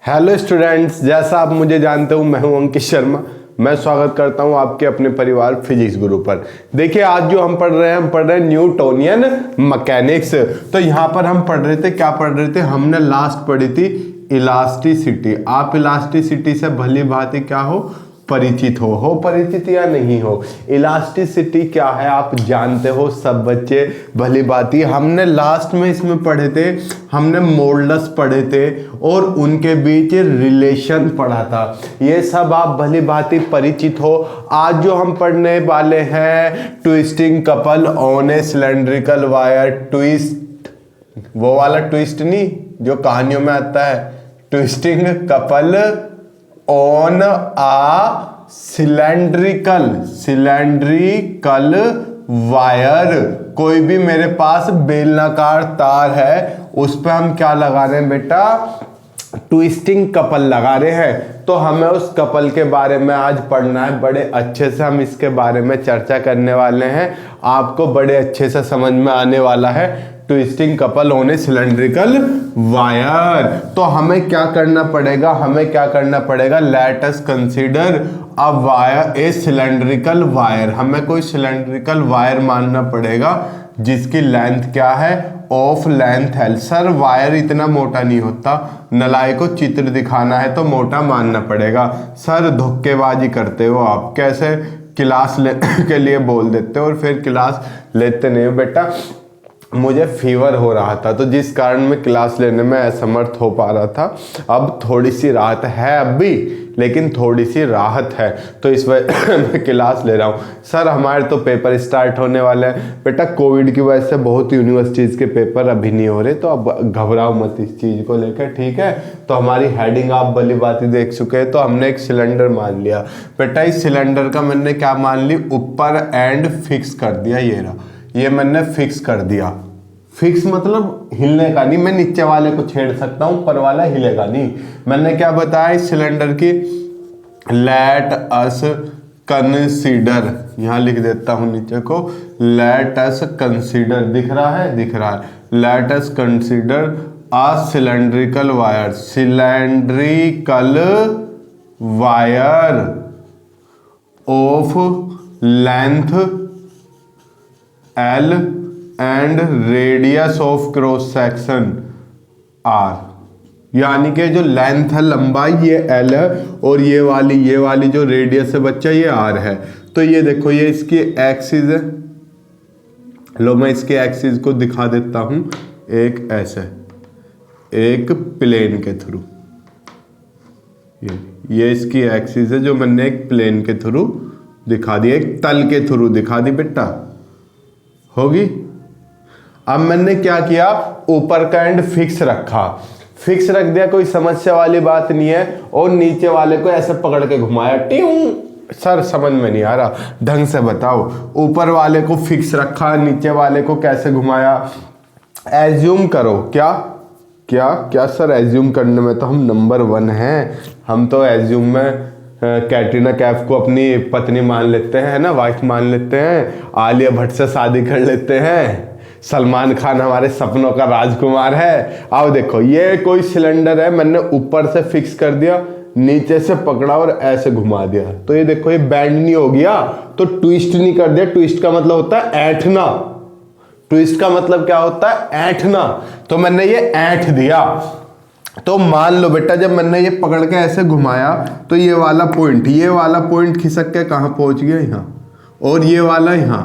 Hello students, जैसा आप मुझे जानते हो मैं हूं अंकित शर्मा। मैं स्वागत करता हूं आपके अपने परिवार फिजिक्स गुरु पर। देखिए आज जो हम पढ़ रहे हैं न्यूटोनियन मैकेनिक्स। तो यहाँ पर हम पढ़ रहे थे, क्या पढ़ रहे थे, हमने लास्ट पढ़ी थी इलास्टिसिटी। आप इलास्टिसिटी से भली भांति क्या हो, परिचित हो परिचित या नहीं हो। इलास्टिसिटी क्या है आप जानते हो सब बच्चे भली भांति। हमने लास्ट में इसमें पढ़े थे, हमने मोल्डस पढ़े थे और उनके बीच रिलेशन पढ़ा था। ये सब आप भली भांति परिचित हो। आज जो हम पढ़ने वाले हैं twisting couple on a cylindrical wire. Twist वो वाला ट्विस्ट नहीं जो कहानियों में आता है, twisting couple on a cylindrical wire. कोई भी मेरे पास बेलनाकार तार है उस पर हम क्या लगा रहे हैं बेटा, ट्विस्टिंग कपल लगा रहे हैं। तो हमें उस कपल के बारे में आज पढ़ना है, बड़े अच्छे से हम इसके बारे में चर्चा करने वाले हैं। आपको बड़े अच्छे से समझ में आने वाला है twisting couple on a cylindrical wire. तो हमें क्या करना पड़ेगा, late us consider a wire, A cylindrical wire. हमें कोई सिलेंड्रिकल वायर मानना पड़ेगा जिसकी लेंथ क्या है, of length L. Sir wire इतना मोटा नहीं होता, नलाय को चित्र दिखाना है तो मोटा मानना पड़ेगा। सर धोखेबाजी करते हो आप, कैसे क्लास के लिए बोल देते हो और फिर क्लास लेते नहीं हो। बेटा मुझे फीवर हो रहा था तो जिस कारण मैं क्लास लेने में असमर्थ हो पा रहा था। अब थोड़ी सी राहत है, अब भी लेकिन थोड़ी सी राहत है, तो इस वजह मैं क्लास ले रहा हूँ। सर हमारे तो पेपर स्टार्ट होने वाले हैं। बेटा कोविड की वजह से बहुत यूनिवर्सिटीज़ के पेपर अभी नहीं हो रहे, तो अब घबराओ मत इस चीज़ को लेकर, ठीक है। तो हमारी हेडिंग आप भली बात देख चुके हैं। तो हमने एक सिलेंडर मान लिया बेटा, इस सिलेंडर का मैंने क्या मान ली, ऊपर एंड फिक्स कर दिया। ये रहा, ये मैंने फिक्स कर दिया। फिक्स मतलब हिलने का नहीं, मैं नीचे वाले को छेड़ सकता हूं, ऊपर वाला हिलेगा नहीं। मैंने क्या बताया इस सिलेंडर की, लेट अस कंसीडर, यहां लिख देता हूं नीचे को, लेट अस कंसीडर, दिख रहा है, let us consider a cylindrical wire, cylindrical wire of length L and radius of cross section R. यानी कि जो लेंथ है, लंबाई ये एल है और ये वाली जो रेडियस है बच्चा ये आर है। तो ये देखो, ये इसकी एक्सिस है। लो मैं इसके एक्सिस को दिखा देता हूं, एक ऐसे, एक प्लेन के थ्रू, ये इसकी एक्सिस है जो मैंने एक प्लेन के थ्रू दिखा दी, एक तल के थ्रू दिखा दी बेटा, होगी। अब मैंने क्या किया, ऊपर का एंड फिक्स रख दिया, कोई समस्या वाली बात नहीं है। और नीचे वाले को ऐसे पकड़ के घुमाया, ट्यूं। सर समझ में नहीं आ रहा, ढंग से बताओ। ऊपर वाले को फिक्स रखा, नीचे वाले को कैसे घुमाया। एज्यूम करो, क्या सर, एज्यूम करने में तो हम नंबर 1 हैं। हम तो एज्यूम में कैटरीना कैफ को अपनी पत्नी मान लेते हैं ना, वाइफ मान लेते हैं। आलिया भट्ट से शादी कर लेते हैं। सलमान खान हमारे सपनों का राजकुमार है। आओ देखो, ये कोई सिलेंडर है, मैंने ऊपर से फिक्स कर दिया, नीचे से पकड़ा और ऐसे घुमा दिया। तो ये देखो, ये बैंड नहीं हो गया, तो ट्विस्ट नहीं कर दिया। ट्विस्ट का मतलब होता है ऐंठना। ट्विस्ट का मतलब क्या होता है, ऐंठना। तो मैंने ये ऐंठ दिया। तो मान लो बेटा, जब मैंने ये पकड़ के ऐसे घुमाया तो ये वाला पॉइंट खिसक के कहां पहुंच गया, यहां, और ये वाला यहां,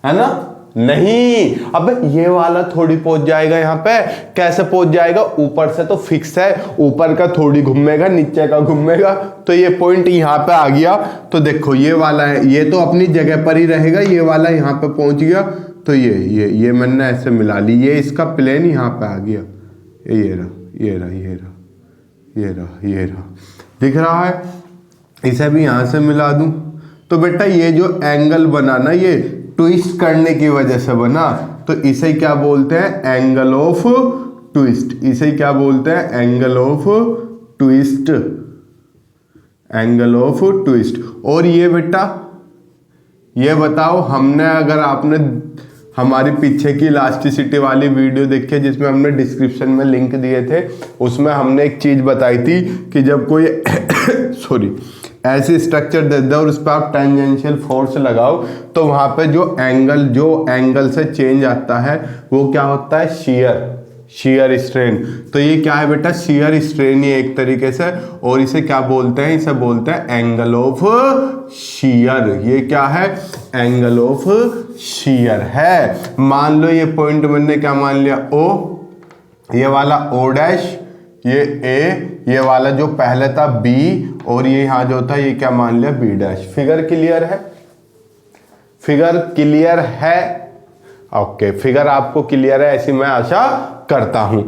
है ना। नहीं, अब ये वाला थोड़ी पहुंच जाएगा यहाँ पे, कैसे पहुंच जाएगा, ऊपर से तो फिक्स है, ऊपर का थोड़ी घूमेगा, नीचे का घूमेगा। तो ये पॉइंट यहाँ पे आ गया। तो देखो ये वाला है, ये तो अपनी जगह पर ही रहेगा, ये वाला यहाँ पे पहुंच गया। तो ये मैंने ऐसे मिला ली, ये इसका प्लेन यहाँ पे आ गया। ये रहा, दिख रहा है। इसे भी यहाँ से मिला दूं तो बेटा ये जो एंगल बना ना, ये ट्विस्ट करने की वजह से बना। तो इसे क्या बोलते हैं, एंगल ऑफ ट्विस्ट। इसे क्या बोलते हैं, एंगल ऑफ ट्विस्ट। और ये बेटा, ये बताओ, हमने अगर आपने हमारी पीछे की इलास्टिसिटी वाली वीडियो देखिए जिसमें हमने डिस्क्रिप्शन में लिंक दिए थे, उसमें हमने एक चीज़ बताई थी कि जब कोई सॉरी ऐसी स्ट्रक्चर दे दो और उस पर आप टेंजेंशियल फोर्स लगाओ तो वहाँ पे जो एंगल से चेंज आता है वो क्या होता है, शेयर स्ट्रेन। तो ये क्या है बेटा, शेयर स्ट्रेन ये एक तरीके से, और इसे क्या बोलते हैं, इसे बोलते हैं एंगल ऑफ शेयर। ये क्या है, एंगल ऑफ शेयर है। मान लो ये पॉइंट मैंने क्या मान लिया, ओ, ये वाला ओ डैश, ये ए, ये वाला जो पहले था बी, और ये यहां जो था ये क्या मान लिया, बी डैश। फिगर क्लियर है, फिगर क्लियर है, ओके, फिगर आपको क्लियर है ऐसी मैं आशा करता हूं।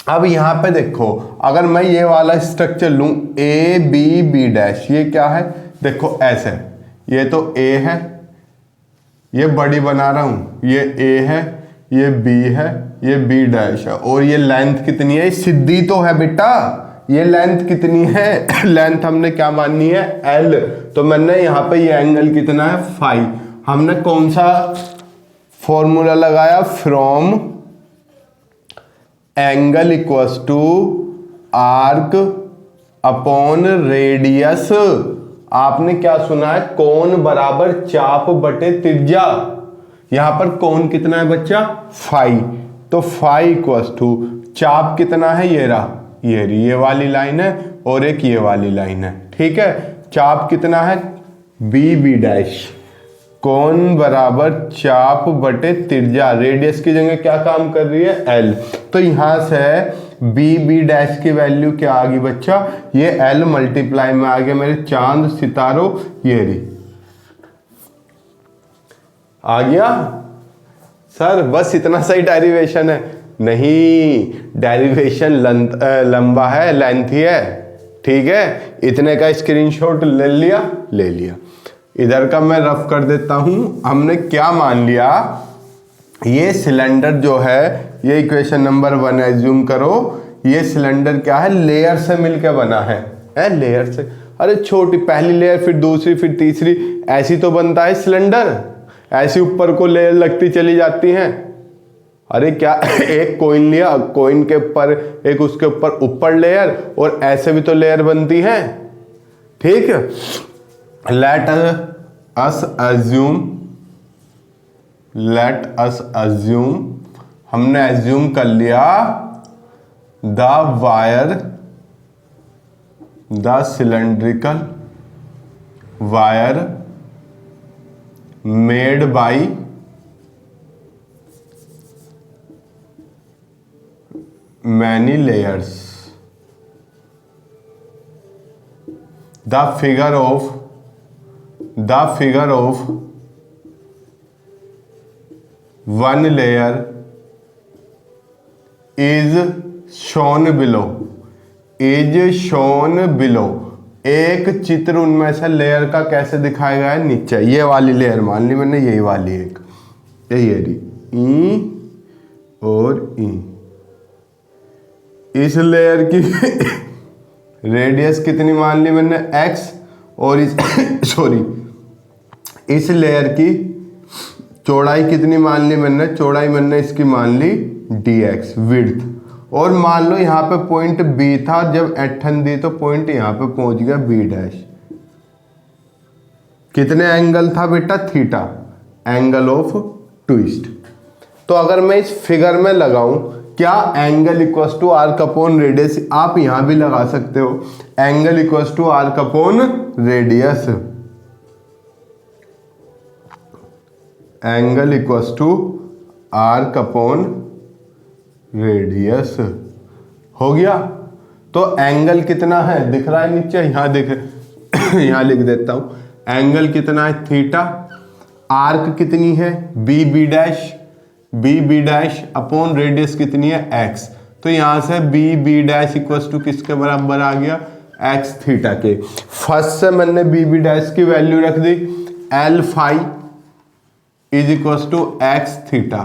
अब यहां पे देखो, अगर मैं ये वाला स्ट्रक्चर लूं ए बी बी डैश, ये क्या है, देखो ऐसे, ये तो ए है, ये बड़ी बना रहा हूं, ये ए है, ये बी है, ये बी डैश है, और ये लेंथ कितनी है, सीधी तो है बेटा, ये लेंथ कितनी है, लेंथ हमने क्या माननी है, एल। तो मैंने यहाँ पे ये एंगल कितना है, फाई। हमने कौन सा फॉर्मूला लगाया, from angle equals to arc upon radius. आपने क्या सुना है, कोण बराबर चाप बटे त्रिज्या। यहां पर कोण कितना है बच्चा, फाई, तो फाई इक्वल्स टू चाप कितना है, ये रहा, ये वाली लाइन है और एक ये वाली लाइन है, ठीक है। चाप कितना है, बी बी डैश, कोण बराबर चाप बटे त्रिज्या, रेडियस की जगह क्या काम कर रही है, एल। तो यहां से बी बी डैश की वैल्यू क्या आ गई बच्चा, ये एल मल्टीप्लाई में आ गया मेरे चांद सितारों, ये रही, आ गया सर। बस इतना सही डेरिवेशन है, नहीं, डेरिवेशन लंबा है, लेंथी है, ठीक है। इतने का स्क्रीनशॉट ले लिया। इधर का मैं रफ कर देता हूं। हमने क्या मान लिया, ये सिलेंडर जो है, ये इक्वेशन नंबर 1 एज्यूम करो, ये सिलेंडर क्या है, लेयर से मिलकर बना है, लेयर से। अरे छोटी पहली लेयर, फिर दूसरी, फिर तीसरी, ऐसी तो बनता है सिलेंडर, ऐसी ऊपर को लेयर लगती चली जाती हैं। अरे क्या, एक कॉइन लिया, कॉइन के ऊपर एक, उसके ऊपर लेयर, और ऐसे भी तो लेयर बनती है, ठीक है। लेट अस अज्यूम, हमने अज्यूम कर लिया the cylindrical wire made by many layers. The figure of one layer is shown below. एक चित्र उनमें से लेयर का कैसे दिखाया गया है, नीचे। ये वाली लेयर मान ली मैंने, यही वाली एक, यही है ई और ई। इस लेयर की रेडियस कितनी मान ली मैंने, x, और इस इस लेयर की चौड़ाई कितनी मान ली मैंने, चौड़ाई मैंने इसकी मान ली dx, विड्थ। और मान लो यहाँ पे पॉइंट B था, जब एठन दी तो पॉइंट यहाँ पे पहुंच गया B डैश। कितने एंगल था बेटा, थीटा, एंगल ऑफ ट्विस्ट। तो अगर मैं इस फिगर में लगाऊं, क्या angle equals to arc upon radius, आप यहां भी लगा सकते हो, angle equals to arc upon radius, angle equals to arc upon radius, हो गया। तो एंगल कितना है, दिख रहा है नीचे, यहां दिख यहां लिख देता हूं, एंगल कितना है, थीटा। आर्क कितनी है, B B dash, B B dash upon radius कितनी है, एक्स। तो यहां से B B dash equals to किसके बराबर आ गया, एक्स थीटा के। फर्स्ट से मैंने बी बी डैश की वैल्यू रख दी, L phi is equals to X theta.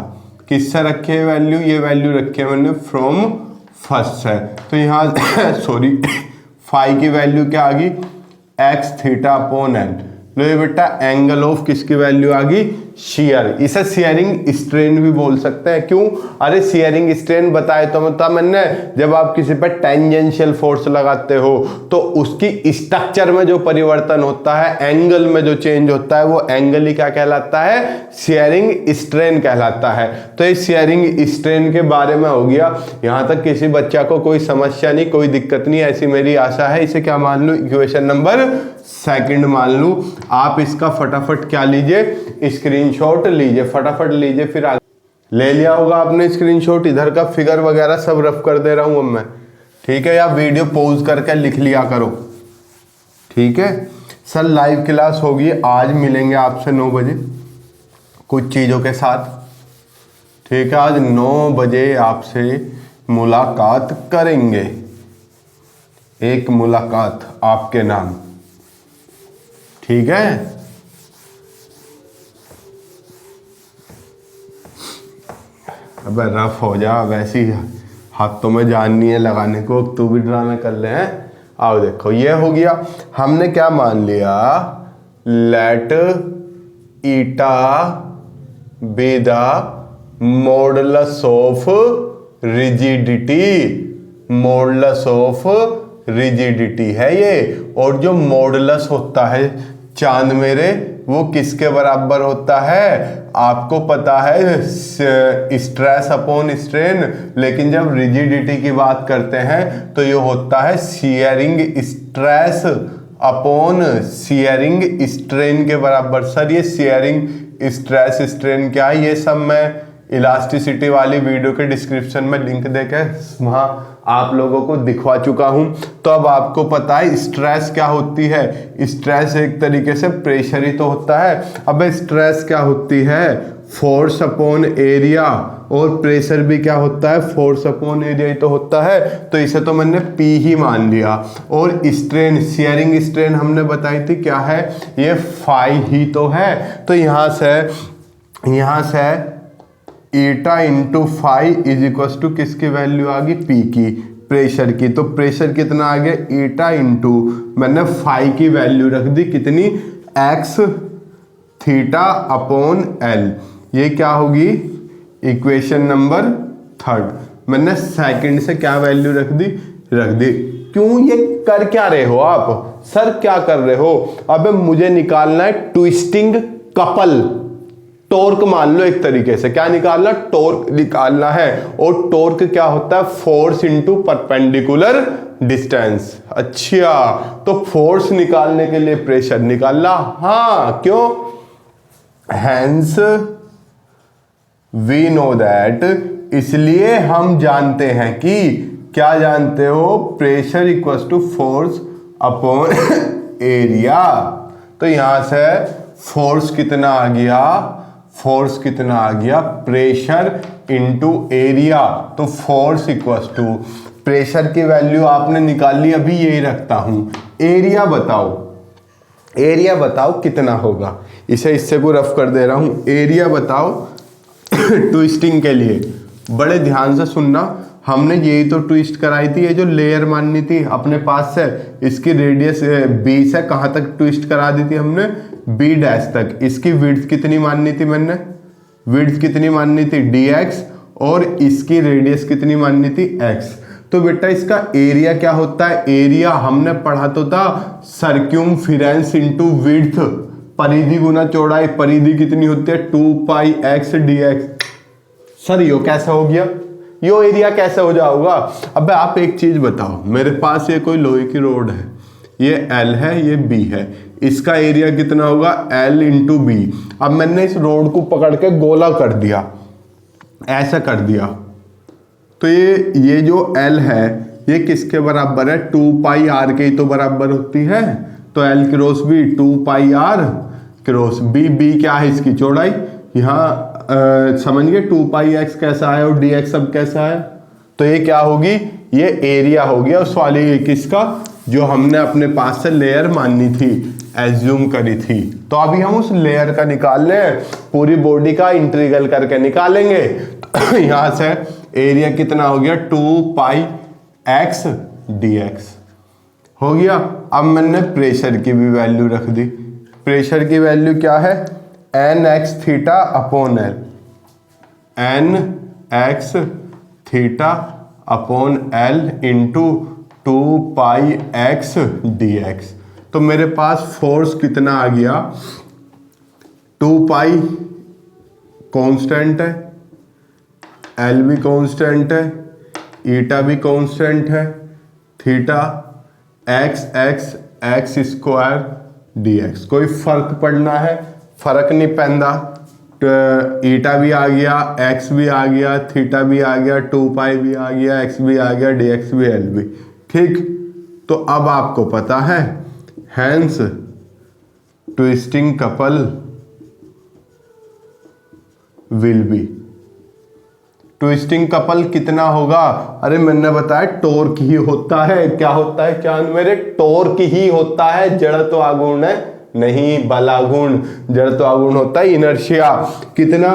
किससे रखे है वैल्यू, ये वैल्यू रखे है मैंने फ्रॉम फर्स्ट से। तो यहाँ सॉरी फाई की वैल्यू क्या आ गई, एक्स थीटा अपॉन एल। लो ये बेटा एंगल ऑफ किसकी वैल्यू आ गई, शियर, इसे शियरिंग स्ट्रेन भी बोल सकते हैं। क्यों? अरे शियरिंग स्ट्रेन बताए तो मतलब मैंने, जब आप किसी पर टेंजेंशियल फोर्स लगाते हो तो उसकी स्ट्रक्चर में जो परिवर्तन होता है, एंगल में जो चेंज होता है, वो एंगल ही क्या कहलाता है? शियरिंग स्ट्रेन कहलाता है। तो इस शियरिंग स्ट्रेन के बारे में हो गया। यहां तक किसी बच्चा को कोई समस्या नहीं, कोई दिक्कत नहीं, ऐसी मेरी आशा है। इसे क्या मान लूं? इक्वेशन नंबर सेकंड मान लूं। आप इसका फटाफट क्या लीजिए? स्क्रीनशॉट लीजिए, फटाफट लीजिए। फिर ले लिया होगा आपने स्क्रीनशॉट, इधर का फिगर वगैरह सब रफ कर दे रहा हूं अब मैं, ठीक है? या वीडियो पॉज करके लिख लिया करो, ठीक है? सर लाइव क्लास होगी आज, मिलेंगे आपसे 9 बजे कुछ चीज़ों के साथ, ठीक है? आज 9 बजे आपसे मुलाकात करेंगे, एक मुलाकात आपके नाम, ठीक है? अबे रफ हो जा, वैसी हाथों में जान नहीं है लगाने को, तू भी ड्रामे कर ले हैं। आओ देखो, ये हो गया। हमने क्या मान लिया? Let eta be the modulus of rigidity, modulus of rigidity है ये। और जो मॉडुलस होता है चांद मेरे, वो किसके बराबर होता है? आपको पता है स्ट्रेस अपॉन स्ट्रेन, लेकिन जब रिजिडिटी की बात करते हैं तो ये होता है shearing stress upon shearing strain के बराबर। सर ये शियरिंग स्ट्रेस स्ट्रेन क्या है? ये सब मैं इलास्टिसिटी वाली वीडियो के डिस्क्रिप्शन में लिंक देकर वहाँ आप लोगों को दिखवा चुका हूँ। तो अब आपको पता है स्ट्रेस क्या होती है। स्ट्रेस एक तरीके से प्रेशर ही तो होता है। अब स्ट्रेस क्या होती है? फोर्स अपॉन एरिया, और प्रेशर भी क्या होता है? फोर्स अपॉन एरिया ही तो होता है। तो इसे तो मैंने P ही मान लिया। और स्ट्रेन, शियरिंग स्ट्रेन हमने बताई थी क्या है? ये फाई ही तो है। तो यहाँ से eta into phi is equal to किसकी वैल्यू आ गई? पी की, प्रेशर की। तो प्रेशर कितना आ गया? ईटा इंटू मैंने फाई की वैल्यू रख दी कितनी? X theta upon L. ये क्या होगी? Equation number third. मैंने सेकंड से क्या वैल्यू रख दी? क्यों? ये कर क्या रहे हो आप? सर क्या कर रहे हो? अब मुझे निकालना है ट्विस्टिंग कपल, टॉर्क मान लो एक तरीके से। क्या निकालना? टॉर्क निकालना है। और टॉर्क क्या होता है? Force into perpendicular distance. अच्छा, तो फोर्स निकालने के लिए प्रेशर निकालना। हाँ, क्यों? हैंस वी नो दैट, इसलिए हम जानते हैं कि, क्या जानते हो? Pressure equal to force upon area. तो यहां से फोर्स कितना आ गया? फोर्स कितना आ गया? Pressure into area. तो फोर्स इक्वल टू प्रेशर की वैल्यू आपने निकाल ली, अभी यही रखता हूं। एरिया बताओ, एरिया बताओ कितना होगा? इसे इससे को रफ कर दे रहा हूं। एरिया बताओ ट्विस्टिंग के लिए। बड़े ध्यान से सुनना, हमने यही तो ट्विस्ट कराई थी। ये जो लेयर माननी थी अपने पास से, इसकी रेडियस 20 है, कहाँ तक ट्विस्ट करा दी थी हमने? B डैश तक। इसकी विड्थ कितनी माननी थी? मैंने विड्थ कितनी माननी थी? dx। और इसकी रेडियस कितनी माननी थी? x। तो बेटा इसका एरिया क्या होता है? एरिया हमने पढ़ा तो था सर्क्यूमफिरेंस इनटू विड्थ, परिधि गुना चौड़ाई। परिधि कितनी होती है? 2 पाई x dx। सर यो कैसे हो गया? यो एरिया कैसे हो जाऊगा? अब आप एक चीज बताओ, मेरे पास ये कोई लोहे की रोड है, ये L है, ये B है, इसका एरिया कितना होगा? L into B. अब मैंने इस रोड को पकड़ के गोला कर दिया, ऐसा कर दिया, तो ये जो L है ये किसके बराबर है? 2 पाई आर के ही तो बराबर होती है। तो L cross B 2 pi R cross B। B क्या है? इसकी चौड़ाई। यहाँ समझ गए 2 पाई एक्स कैसा है और dx सब कैसा है? तो ये क्या होगी? ये एरिया हो गया उस वाली किसका, जो हमने अपने पास से लेयर माननी थी, एज्यूम करी थी। तो अभी हम उस लेयर का निकाल ले, पूरी बॉडी का इंटीग्रल करके निकालेंगे। तो यहां से एरिया कितना हो गया? 2 पाई एक्स dx हो गया। अब मैंने प्रेशर की भी वैल्यू रख दी। प्रेशर की वैल्यू क्या है? N x theta upon L, N x theta upon L into 2 pi x d x. तो मेरे पास फोर्स कितना आ गया, 2 पाई कांस्टेंट है, एल भी कांस्टेंट है, ईटा भी कांस्टेंट है, theta x x x square d x. कोई फर्क पड़ना है, फर्क नहीं पैंदा। ईटा भी आ गया, एक्स भी आ गया, थीटा भी आ गया, 2 पाई भी आ गया, एक्स भी आ गया, डी एक्स भी, एल भी। ठीक, तो अब आपको पता है hence twisting couple will be, twisting couple कितना होगा? अरे मैंने बताया टॉर्क ही होता है। क्या होता है चांद मेरे? टॉर्क ही होता है, जड़त्व आघूर्ण है नहीं, बलागुण। जड़त्व आघूर्ण होता है इनर्शिया। कितना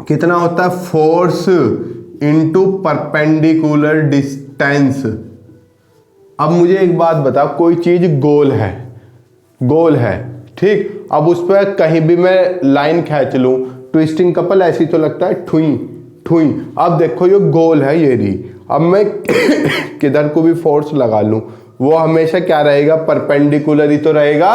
कितना होता है? Force into perpendicular distance. अब मुझे एक बात बता, कोई चीज गोल है, गोल है, ठीक, अब उस पर कहीं भी मैं लाइन खींच लूं, ट्विस्टिंग कपल ऐसी तो लगता है ठुई ठुई। अब देखो ये गोल है ये रही, अब मैं किधर को भी फोर्स लगा लूं वो हमेशा क्या रहेगा? परपेंडिकुलर ही तो रहेगा।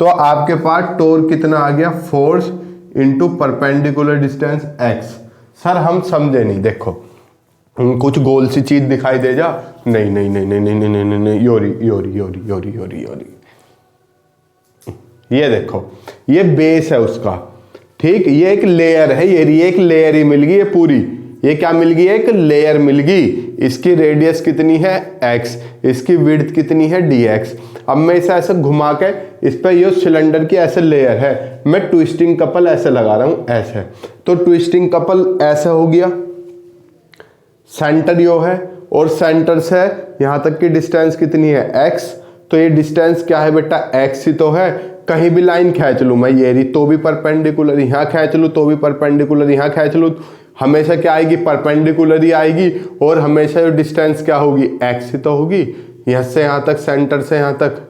तो आपके पास टॉर्क कितना आ गया? Force into perpendicular distance x. Sir हम समझे नहीं, देखो कुछ गोल सी चीज दिखाई दे जा, नहीं नहीं नहीं नहीं नहीं नहीं नहीं नहीं, योरी योरी योरी योरी योरी योरी, ये देखो ये बेस है उसका, ठीक, ये एक लेयर है, ये एक लेयर ही मिल गई है पूरी। ये क्या मिल गई? एक लेयर मिल गई। इसकी रेडियस कितनी है? x, इसकी विड्थ कितनी है? dx। अब मैं इसे ऐसे घुमा के इस पर ये सिलेंडर की ऐसे लेयर है, मैं ट्विस्टिंग कपल ऐसे लगा रहा हूं, ऐसे। तो ट्विस्टिंग कपल ऐसे हो गया, सेंटर यो है और सेंटर से यहां तक की डिस्टेंस कितनी है? x। तो ये डिस्टेंस क्या है बेटा? x ही तो है। कहीं भी लाइन खींच लूं मैं, ये रही, तो भी परपेंडिकुलर, यहाँ खींच लूं तो भी परपेंडिकुलर, यहाँ खींच लूं हमेशा क्या आएगी? परपेंडिकुलर ही आएगी। और हमेशा जो डिस्टेंस क्या होगी? x ही तो होगी। यहाँ से यहाँ तक, सेंटर से यहाँ तक,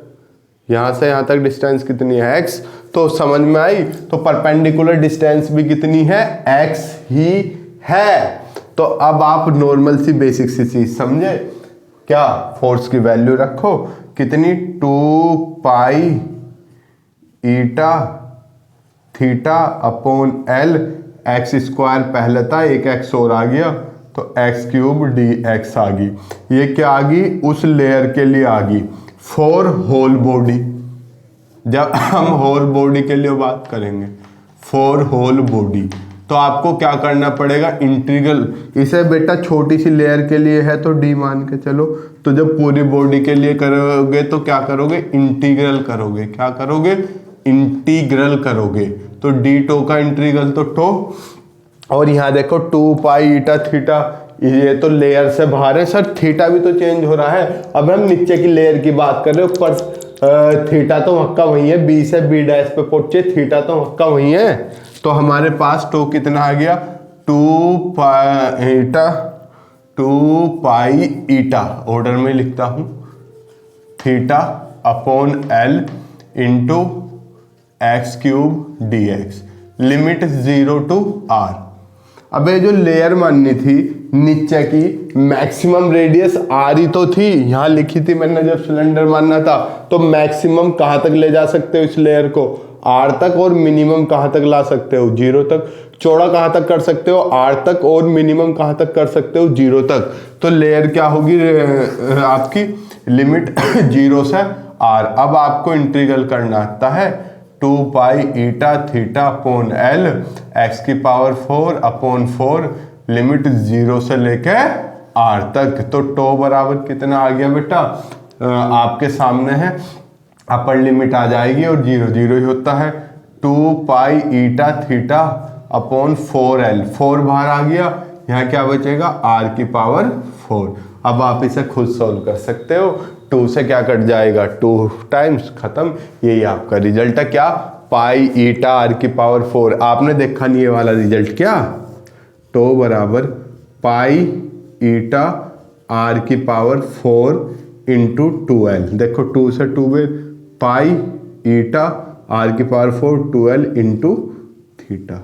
यहाँ से यहाँ तक डिस्टेंस कितनी है? x। तो समझ में आई? तो परपेंडिकुलर डिस्टेंस भी कितनी है? x ही है। तो अब आप नॉर्मल सी बेसिक सी चीज समझे क्या? फोर्स की वैल्यू रखो कितनी? 2 pi eta theta upon L, X square पहले था, एक एक्स और आ गया तो एक्स क्यूब डी एक्स आ गई। ये क्या आ गई? उस लेयर के लिए आ गई फॉर होल बॉडी। जब हम होल बॉडी के लिए बात करेंगे, फॉर होल बॉडी, तो आपको क्या करना पड़ेगा? इंटीग्रल। इसे बेटा छोटी सी लेयर के लिए है तो डी मान के चलो, तो जब पूरी बॉडी के लिए करोगे तो क्या करोगे? इंटीग्रल करोगे। क्या करोगे? इंटीग्रल करोगे। तो डी टो का इंटीग्रल तो टो, और यहाँ देखो 2 पाई ईटा थीटा, ये तो लेयर से बाहर है। सर थीटा भी तो चेंज हो रहा है। अब हम नीचे की लेयर की बात कर रहे हो, पर थीटा तो हक्का वही है, बी से बी डैश पे पहुंचे, थीटा तो हक्का वही है। तो हमारे पास टो कितना आ गया? 2 पाई ईटा, ऑर्डर में लिखता हूं, theta upon L into x cube D x, limit 0 to r। अब ये जो लेयर माननी थी नीचे की, मैक्सिमम रेडियस r ही तो थी, यहां लिखी थी मैंने जब सिलेंडर मानना था। तो मैक्सिमम कहां तक ले जा सकते हो इस लेयर को? r तक। और मिनिमम कहां तक ला सकते हो? 0 तक। चौड़ा कहां तक कर सकते हो? r तक। और मिनिमम कहां तक कर सकते हो? 0 तक। तो लेयर क्या होगी आपकी? लिमिट 0 से r। अब आपको इंटीग्रल करना आता है 2 pi eta theta upon L, x की पावर 4 अपॉन 4, लिमिट 0 से लेके r तक। तो टो बराबर कितना आ गया बेटा? आपके सामने है, अपर लिमिट आ जाएगी और 0 0 ही होता है। 2 pi eta theta upon 4l, 4 बाहर आ गया, यहाँ क्या बचेगा? r की पावर 4। अब आप इसे खुद सॉल्व कर सकते हो। 2 से क्या कट जाएगा? 2 टाइम्स, खत्म। यही आपका रिजल्ट है। क्या? पाई ईटा r की पावर 4। आपने देखा नहीं ये वाला रिजल्ट क्या? टो बराबर पाई ईटा r की पावर 4 इंटू 2l। देखो 2 से 2 में पाई ईटा r⁴ 12 इंटू थीटा।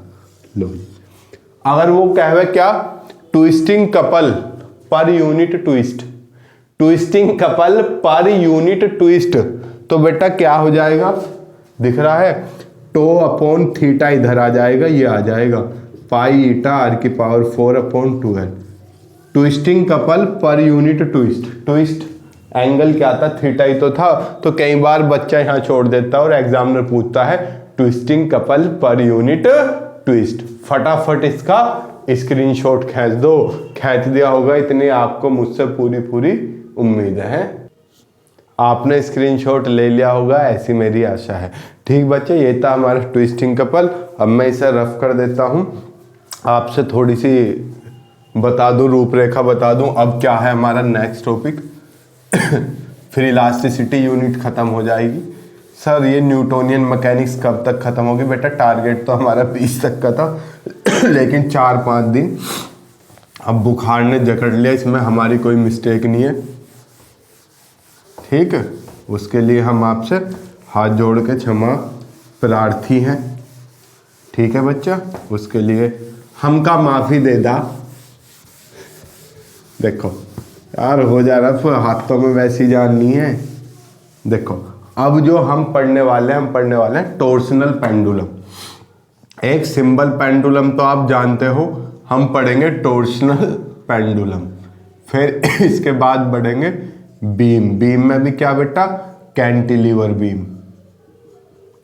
लो अगर वो कहवे क्या, twisting couple per unit twist, twisting couple per unit twist, तो बेटा क्या हो जाएगा, दिख रहा है, टो अपॉन थीटा इधर आ जाएगा, ये आ जाएगा पाई ईटा r⁴ upon 12। Twisting couple per unit twist, twist angle क्या था, थीटा ही तो था। तो कई बार बच्चा यहाँ छोड़ देता है और एग्जामिनर पूछता है twisting couple per unit twist. फटाफट इसका स्क्रीनशॉट खींच दो, खींच दिया होगा, इतनी आपको मुझसे पूरी उम्मीद है। आपने स्क्रीनशॉट ले लिया होगा, ऐसी मेरी आशा है। ठीक बच्चे, ये था हमारा ट्विस्टिंग कपल। अब मैं इसे रफ कर देता हूँ, आपसे थोड़ी सी बता दूँ, रूपरेखा बता दूँ। अब क्या है हमारा नेक्स्ट टॉपिक, फिर इलास्टिसिटी यूनिट खत्म हो जाएगी। सर ये न्यूटोनियन मैकेनिक्स कब तक खत्म होगी? बेटा टारगेट तो हमारा 20 तक का था लेकिन 4-5 दिन अब बुखार ने जकड़ लिया, इसमें हमारी कोई मिस्टेक नहीं है। ठीक है, उसके लिए हम आपसे हाथ जोड़ के क्षमा प्रार्थी हैं। ठीक है बच्चा, उसके लिए हमका माफ़ी दे दा। देखो यार हो जा रहा, हाथों में वैसी जान नहीं है। देखो अब जो हम पढ़ने वाले हैं टॉर्सनल पेंडुलम। एक सिंबल पेंडुलम तो आप जानते हो, हम पढ़ेंगे टॉर्सनल पेंडुलम। फिर इसके बाद बढ़ेंगे बीम। बीम में भी क्या बेटा, कैंटिलीवर बीम।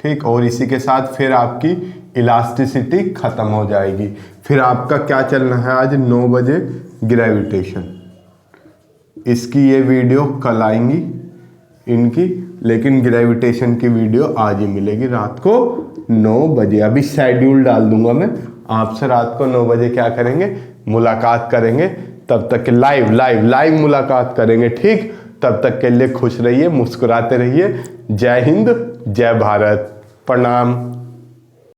ठीक, और इसी के साथ फिर आपकी इलास्टिसिटी खत्म हो जाएगी। फिर आपका क्या चलना है आज 9 बजे, ग्रेविटेशन। इसकी ये वीडियो कल आएंगी इनकी, लेकिन ग्रेविटेशन की वीडियो आज ही मिलेगी रात को 9 बजे। अभी शेड्यूल डाल दूंगा मैं, आपसे रात को 9 बजे क्या करेंगे, मुलाकात करेंगे। तब तक के लाइव मुलाकात करेंगे। ठीक, तब तक के लिए खुश रहिए, मुस्कुराते रहिए। जय हिंद, जय भारत, प्रणाम।